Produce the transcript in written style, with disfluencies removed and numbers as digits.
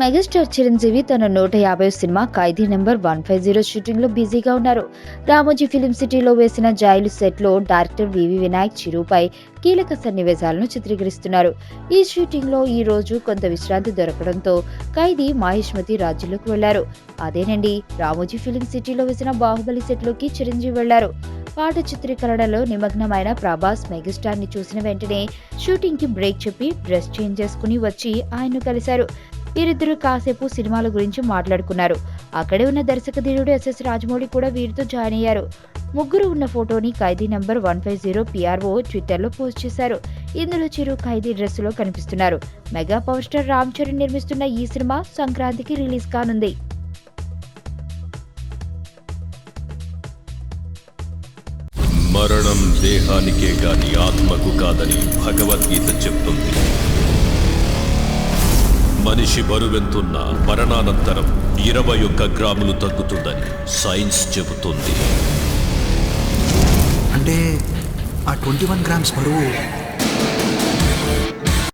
Megastar Chiranjeevi తన 150 cinema ఖైదీ number 150 shooting లో బిజీగా ఉన్నారు. రామోజీ ఫిలిం సిటీలో వేసిన జైలు సెట్ లో డైరెక్టర్ వివి వినాయక్ చిరుపై కీలక సన్నివేశాలను చిత్రీకరిస్తున్నారు. ఈ షూటింగ్ లో ఈ రోజు కొంత విశ్రాంతి దొరకడంతో ఖైదీ మహేష్మతి రాజ్యంలోకి వెళ్లారు. అదేనండి, రామోజీ ఫిలిం సిటీలో వేసిన బాహుబలి సెట్ లోకి చిరంజీవి వెళ్లారు. పాట చిత్రీకరణలో నిమగ్నమైన ప్రభాస్ మెగాస్టార్ ని చూసిన వెంటనే షూటింగ్ కి బ్రేక్ చెప్పి డ్రెస్ చేంజ్ చేసుకుని వచ్చి ఆయన్ను కలిశారు. వీరిద్దరూ కాసేపు సినిమాల గురించి మాట్లాడుకున్నారు. అక్కడే ఉన్న దర్శకధీరుడు ఎస్ఎస్ రాజమౌళి కూడా వీరితో జాయిన్ అయ్యారు. ముగ్గురు ఉన్న ఫోటోని ఖైదీ నంబర్ 150 పిఆర్ఓ ట్విట్టర్లో పోస్ట్ చేశారు. ఇందులో చిరు ఖైదీ డ్రెస్సులో కనిపిస్తున్నారు. Mega power star Ram Charan నిర్మిస్తున్న ఈ సినిమా సంక్రాంతికి రిలీజ్ కానుంది. మరణం దేహానికే గాని ఆత్మకు కాదని భగవద్గీత చెప్తుంది. మనిషి బరువెంతున్నా మరణానంతరం 21 గ్రాములు తగ్గుతుందని సైన్స్ చెబుతుంది. అంటే ఆ 21 గ్రామ్స్ బరువు